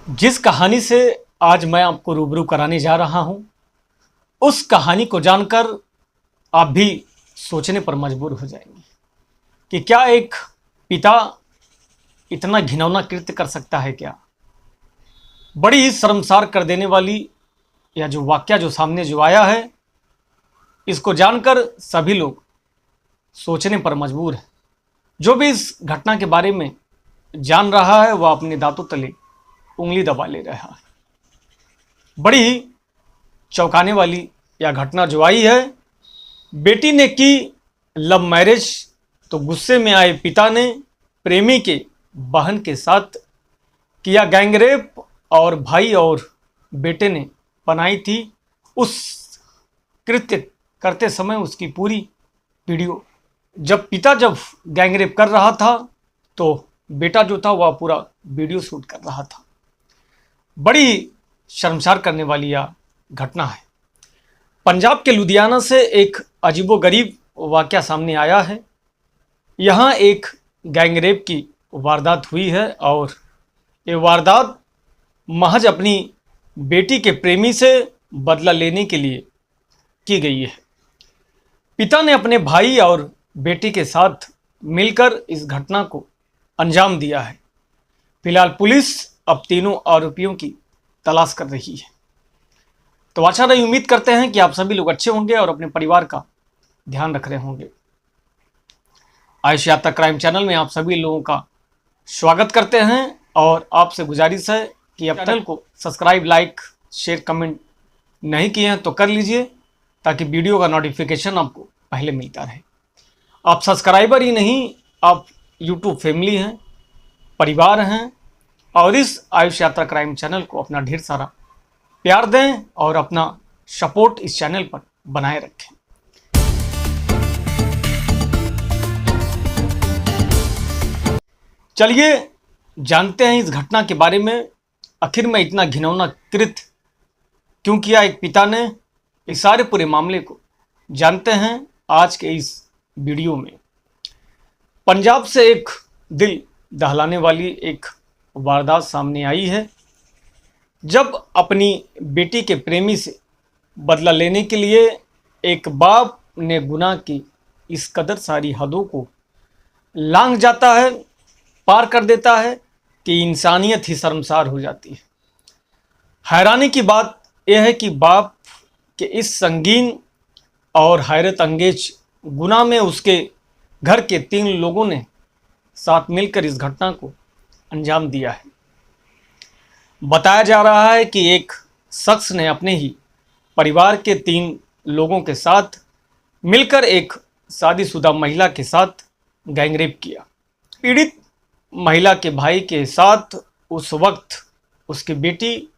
जिस कहानी से आज मैं आपको रूबरू कराने जा रहा हूं, उस कहानी को जानकर आप भी सोचने पर मजबूर हो जाएंगे कि क्या एक पिता इतना घिनौना कृत्य कर सकता है क्या। बड़ी ही शर्मसार कर देने वाली यह जो वाकया जो सामने जो आया है, इसको जानकर सभी लोग सोचने पर मजबूर है। जो भी इस घटना के बारे में जान रहा है वह अपने दांतों तले उंगली दबा ले रहा है। बड़ी ही चौंकाने वाली यह घटना जो आई है। बेटी ने की लव मैरिज तो गुस्से में आए पिता ने प्रेमी के बहन के साथ किया गैंगरेप, और भाई और बेटे ने बनाई थी उस कृत्य करते समय उसकी पूरी वीडियो। जब पिता गैंगरेप कर रहा था तो बेटा जो था वह पूरा वीडियो शूट कर रहा था। बड़ी शर्मसार करने वाली यह घटना है। पंजाब के लुधियाना से एक अजीबोगरीब वाकया सामने आया है। यहाँ एक गैंगरेप की वारदात हुई है और ये वारदात महज अपनी बेटी के प्रेमी से बदला लेने के लिए की गई है। पिता ने अपने भाई और बेटी के साथ मिलकर इस घटना को अंजाम दिया है। फिलहाल पुलिस अब तीनों आरोपियों की तलाश कर रही है। तो आशा रही, उम्मीद करते हैं कि आप सभी लोग अच्छे होंगे और अपने परिवार का ध्यान रख रहे होंगे। आयुष यात्रा क्राइम चैनल में आप सभी लोगों का स्वागत करते हैं और आपसे गुजारिश है कि आप चैनल को सब्सक्राइब, लाइक, शेयर, कमेंट नहीं किए हैं तो कर लीजिए ताकि वीडियो का नोटिफिकेशन आपको पहले मिलता रहे। आप सब्सक्राइबर ही नहीं, आप यूट्यूब फैमिली हैं, परिवार हैं और इस आयुष यात्रा क्राइम चैनल को अपना ढेर सारा प्यार दें और अपना सपोर्ट इस चैनल पर बनाए रखें। चलिए जानते हैं इस घटना के बारे में। आखिर में इतना घिनौना कृत्य क्यों किया एक पिता ने, इस सारे पूरे मामले को जानते हैं आज के इस वीडियो में। पंजाब से एक दिल दहलाने वाली एक वारदात सामने आई है। जब अपनी बेटी के प्रेमी से बदला लेने के लिए एक बाप ने गुनाह की इस कदर सारी हदों को लांघ जाता है, पार कर देता है कि इंसानियत ही शर्मसार हो जाती है। हैरानी की बात यह है कि बाप के इस संगीन और हैरत अंगेज गुनाह में उसके घर के 3 लोगों ने साथ मिलकर इस घटना को अंजाम दिया है। बताया जा रहा है कि एक शख्स ने अपने ही परिवार के 3 लोगों के साथ मिलकर एक शादीशुदा महिला के साथ गैंगरेप किया। पीड़ित महिला के भाई के साथ उस वक्त उसकी बेटी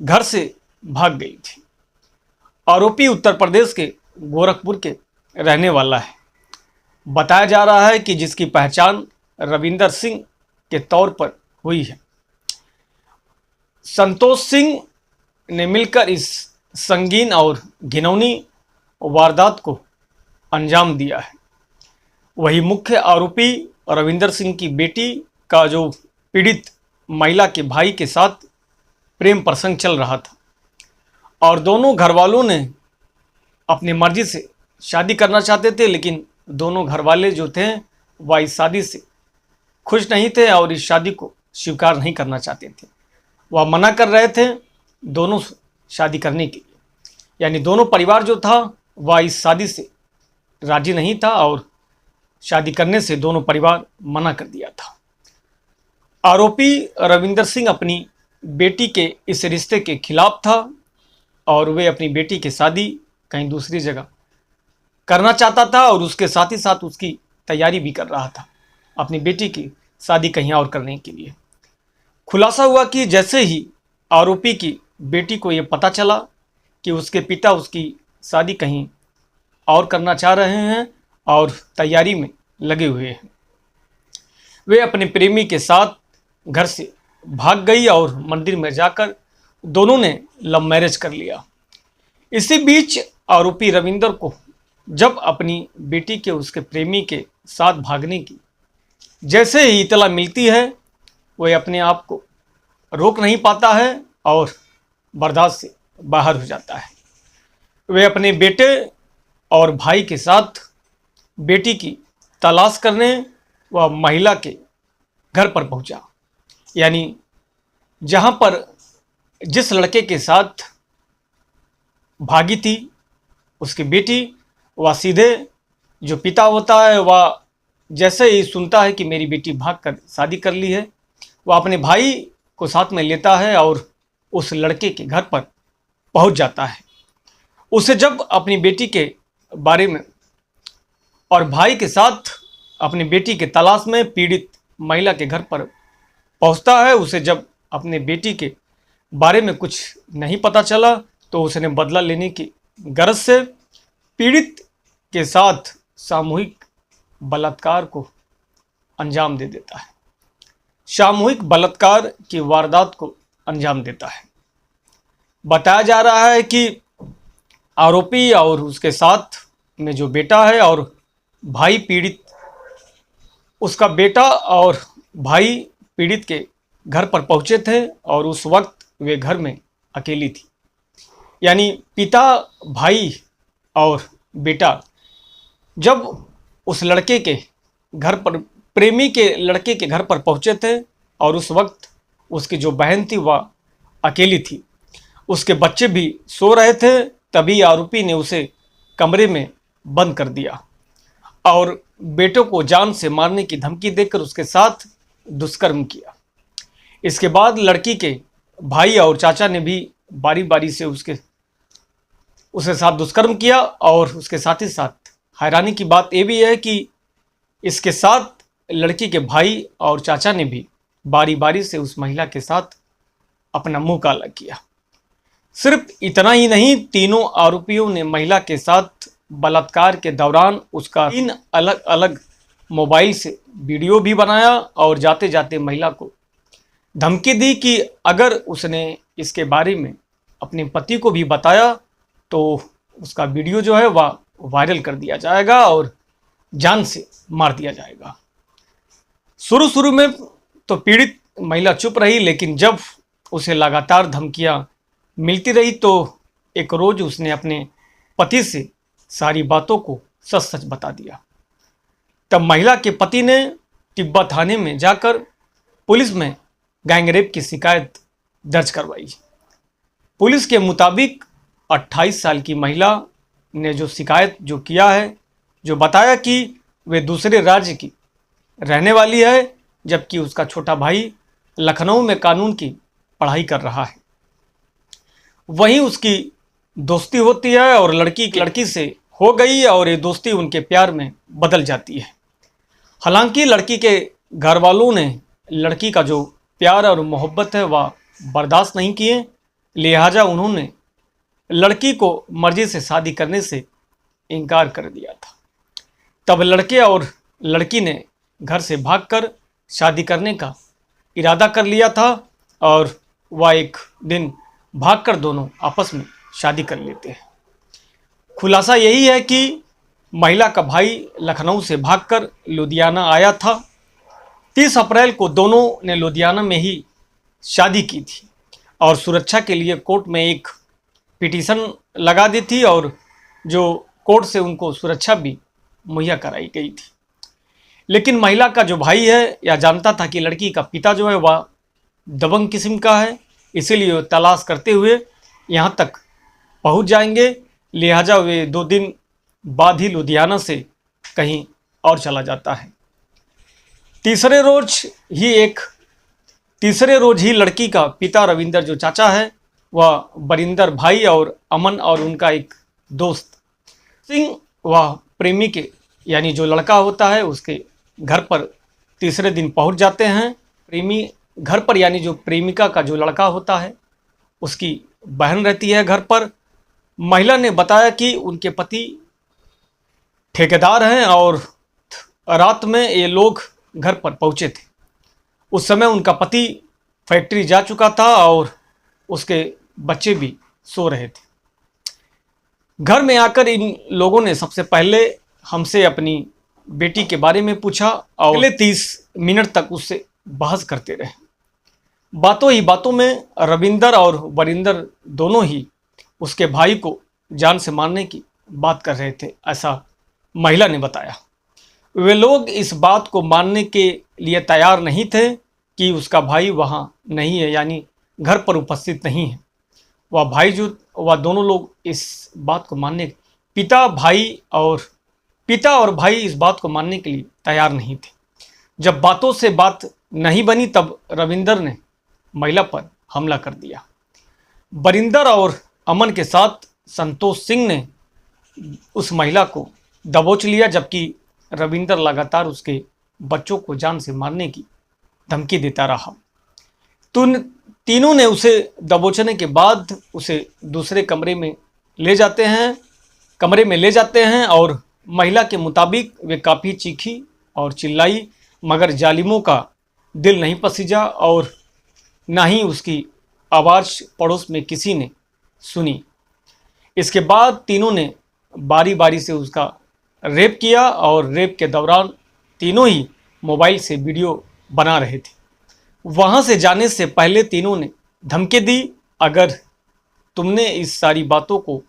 घर से भाग गई थी। आरोपी उत्तर प्रदेश के गोरखपुर के रहने वाला है। बताया जा रहा है कि जिसकी पहचान रविंदर सिंह के तौर पर हुई है। संतोष सिंह ने मिलकर इस संगीन और घिनौनी वारदात को अंजाम दिया है। वही मुख्य आरोपी रविंदर सिंह की बेटी का जो पीड़ित महिला के भाई के साथ प्रेम प्रसंग चल रहा था और दोनों घर वालों ने अपनी मर्जी से शादी करना चाहते थे, लेकिन दोनों घर वाले जो थे वह इस शादी से खुश नहीं थे और इस शादी को स्वीकार नहीं करना चाहते थे। वह मना कर रहे थे दोनों शादी करने के लिए, यानी दोनों परिवार जो था वह इस शादी से राजी नहीं था और शादी करने से दोनों परिवार मना कर दिया था। आरोपी रविंदर सिंह अपनी बेटी के इस रिश्ते के खिलाफ था और वे अपनी बेटी की शादी कहीं दूसरी जगह करना चाहता था और उसके साथ ही साथ उसकी तैयारी भी कर रहा था अपनी बेटी की शादी कहीं और करने के लिए। खुलासा हुआ कि जैसे ही आरोपी की बेटी को ये पता चला कि उसके पिता उसकी शादी कहीं और करना चाह रहे हैं और तैयारी में लगे हुए हैं, वे अपने प्रेमी के साथ घर से भाग गई और मंदिर में जाकर दोनों ने लव मैरिज कर लिया। इसी बीच आरोपी रविंदर को जब अपनी बेटी के उसके प्रेमी के साथ भागने की जैसे ही इतला मिलती है, वह अपने आप को रोक नहीं पाता है और बर्दाश्त से बाहर हो जाता है। वे अपने बेटे और भाई के साथ बेटी की तलाश करने वह महिला के घर पर पहुंचा। यानी जहां पर जिस लड़के के साथ भागी थी उसकी बेटी, वह सीधे जो पिता होता है वह जैसे ही सुनता है कि मेरी बेटी भागकर शादी कर ली है, वह अपने भाई को साथ में लेता है और उस लड़के के घर पर पहुंच जाता है। उसे जब अपनी बेटी के बारे में और भाई के साथ अपनी बेटी के तलाश में पीड़ित महिला के घर पर पहुंचता है, उसे जब अपने बेटी के बारे में कुछ नहीं पता चला तो उसने बदला लेने की गरज से पीड़ित के साथ सामूहिक बलात्कार को अंजाम दे देता है। सामूहिक बलात्कार की वारदात को अंजाम देता है। बताया जा रहा है कि आरोपी और उसके साथ में जो बेटा है और भाई पीड़ित, उसका बेटा और भाई पीड़ित के घर पर पहुंचे थे और उस वक्त वे घर में अकेली थी। यानी पिता, भाई और बेटा जब उस लड़के के घर पर, प्रेमी के लड़के के घर पर पहुंचे थे और उस वक्त उसकी जो बहन थी वह अकेली थी, उसके बच्चे भी सो रहे थे, तभी आरोपी ने उसे कमरे में बंद कर दिया और बेटों को जान से मारने की धमकी देकर उसके साथ दुष्कर्म किया। इसके बाद लड़की के भाई और चाचा ने भी बारी बारी से उसके साथ दुष्कर्म किया और उसके साथ ही साथ हैरानी की बात यह भी है कि इसके साथ लड़की के भाई और चाचा ने भी बारी बारी से उस महिला के साथ अपना मुंह काला किया। सिर्फ इतना ही नहीं, तीनों आरोपियों ने महिला के साथ बलात्कार के दौरान उसका 3 अलग अलग मोबाइल से वीडियो भी बनाया और जाते जाते महिला को धमकी दी कि अगर उसने इसके बारे में अपने पति को भी बताया तो उसका वीडियो जो है वह वायरल कर दिया जाएगा और जान से मार दिया जाएगा। शुरू में तो पीड़ित महिला चुप रही, लेकिन जब उसे लगातार धमकियां मिलती रही तो एक रोज उसने अपने पति से सारी बातों को सच सच बता दिया। तब महिला के पति ने टिब्बा थाने में जाकर पुलिस में गैंगरेप की शिकायत दर्ज करवाई। पुलिस के मुताबिक 28 साल की महिला ने जो शिकायत जो किया है, जो बताया कि वे दूसरे राज्य की रहने वाली है, जबकि उसका छोटा भाई लखनऊ में कानून की पढ़ाई कर रहा है। वहीं उसकी दोस्ती होती है और लड़की से हो गई और ये दोस्ती उनके प्यार में बदल जाती है। हालांकि लड़की के घर वालों ने लड़की का जो प्यार और मोहब्बत है वह बर्दाश्त नहीं किए, लिहाजा उन्होंने लड़की को मर्जी से शादी करने से इनकार कर दिया था। तब लड़के और लड़की ने घर से भागकर शादी करने का इरादा कर लिया था और वह एक दिन भागकर दोनों आपस में शादी कर लेते हैं। खुलासा यही है कि महिला का भाई लखनऊ से भागकर लुधियाना आया था। 30 अप्रैल को दोनों ने लुधियाना में ही शादी की थी और सुरक्षा के लिए कोर्ट में एक पिटीशन लगा दी थी और जो कोर्ट से उनको सुरक्षा भी मुहैया कराई गई थी। लेकिन महिला का जो भाई है यह जानता था कि लड़की का पिता जो है वह दबंग किस्म का है, इसीलिए तलाश करते हुए यहाँ तक पहुँच जाएंगे। लिहाजा वे 2 दिन बाद ही लुधियाना से कहीं और चला जाता है। तीसरे रोज ही लड़की का पिता रविंदर जो चाचा है वह बरिंदर भाई और अमन और उनका एक दोस्त सिंह वह प्रेमी के यानी जो लड़का होता है उसके घर पर तीसरे दिन पहुंच जाते हैं। प्रेमी घर पर यानी जो प्रेमिका का जो लड़का होता है उसकी बहन रहती है घर पर। महिला ने बताया कि उनके पति ठेकेदार हैं और रात में ये लोग घर पर पहुंचे थे। उस समय उनका पति फैक्ट्री जा चुका था और उसके बच्चे भी सो रहे थे। घर में आकर इन लोगों ने सबसे पहले हमसे अपनी बेटी के बारे में पूछा और अगले 30 मिनट तक उससे बहस करते रहे। बातों ही बातों में रविंदर और वरिंदर दोनों ही उसके भाई को जान से मारने की बात कर रहे थे, ऐसा महिला ने बताया। वे लोग इस बात को मानने के लिए तैयार नहीं थे कि उसका भाई वहाँ नहीं है, यानी घर पर उपस्थित नहीं है। वह दोनों लोग इस बात को मानने पिता और भाई इस बात को मानने के लिए तैयार नहीं थे। जब बातों से बात नहीं बनी तब रविंदर ने महिला पर हमला कर दिया। बरिंदर और अमन के साथ संतोष सिंह ने उस महिला को दबोच लिया, जबकि रविंदर लगातार उसके बच्चों को जान से मारने की धमकी देता रहा। तीनों ने उसे दबोचने के बाद उसे दूसरे कमरे में ले जाते हैं और महिला के मुताबिक वे काफ़ी चीखी और चिल्लाई, मगर जालिमों का दिल नहीं पसीजा और ना ही उसकी आवाज़ पड़ोस में किसी ने सुनी। इसके बाद तीनों ने बारी बारी से उसका रेप किया और रेप के दौरान तीनों ही मोबाइल से वीडियो बना रहे थे। वहाँ से जाने से पहले तीनों ने धमकी दी, अगर तुमने इस सारी बातों को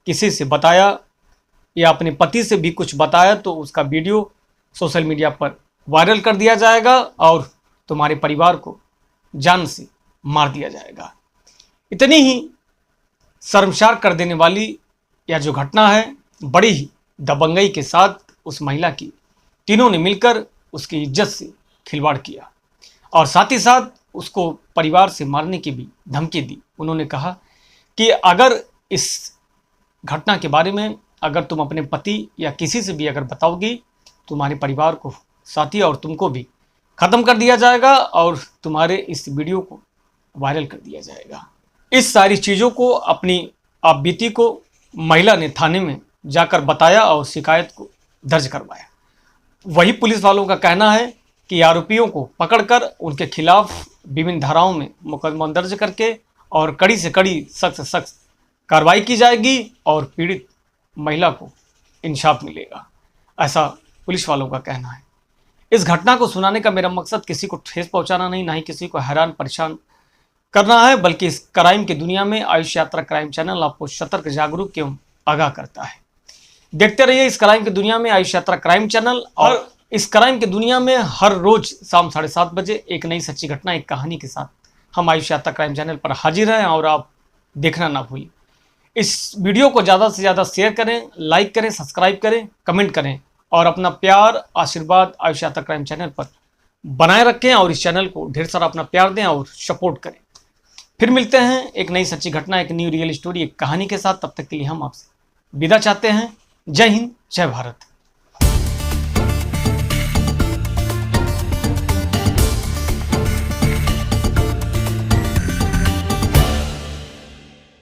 किसी से बताया या अपने पति से भी कुछ बताया तो उसका वीडियो सोशल मीडिया पर वायरल कर दिया जाएगा और तुम्हारे परिवार को जान से मार दिया जाएगा। इतनी ही शर्मसार कर देने वाली यह जो घटना है, बड़ी ही दबंगई के साथ उस महिला की तीनों ने मिलकर उसकी इज्जत से खिलवाड़ किया और साथ ही साथ उसको परिवार से मारने की भी धमकी दी। उन्होंने कहा कि अगर इस घटना के बारे में अगर तुम अपने पति या किसी से भी अगर बताओगी, तुम्हारे परिवार को, साथी और तुमको भी ख़त्म कर दिया जाएगा और तुम्हारे इस वीडियो को वायरल कर दिया जाएगा। इस सारी चीज़ों को, अपनी आपबीती को महिला ने थाने में जाकर बताया और शिकायत को दर्ज करवाया। वही पुलिस वालों का कहना है कि आरोपियों को पकड़कर उनके खिलाफ विभिन्न धाराओं में मुकदमा दर्ज करके और कड़ी से कड़ी सख्त से सख्त कार्रवाई की जाएगी और पीड़ित महिला को इंसाफ मिलेगा, ऐसा पुलिस वालों का कहना है। इस घटना को सुनाने का मेरा मकसद किसी को ठेस पहुंचाना नहीं, ना ही किसी को हैरान परेशान करना है, बल्कि इस क्राइम की दुनिया में आयुष यात्रा क्राइम चैनल आपको सतर्क, जागरूक एवं आगाह करता है। देखते रहिए इस क्राइम की दुनिया में आयुष यात्रा क्राइम चैनल, और इस क्राइम की दुनिया में हर रोज शाम 7:30 बजे एक नई सच्ची घटना, एक कहानी के साथ हम आयुष यात्रा क्राइम चैनल पर हाजिर हैं और आप देखना ना भूलें। इस वीडियो को ज़्यादा से ज़्यादा शेयर करें, लाइक करें, सब्सक्राइब करें, कमेंट करें और अपना प्यार, आशीर्वाद आयुष यात्रा क्राइम चैनल पर बनाए रखें और इस चैनल को ढेर सारा अपना प्यार दें और सपोर्ट करें। फिर मिलते हैं एक नई सच्ची घटना, एक न्यू रियल स्टोरी, एक कहानी के साथ। तब तक के लिए हम आपसे विदा चाहते हैं। जय हिंद, जय भारत।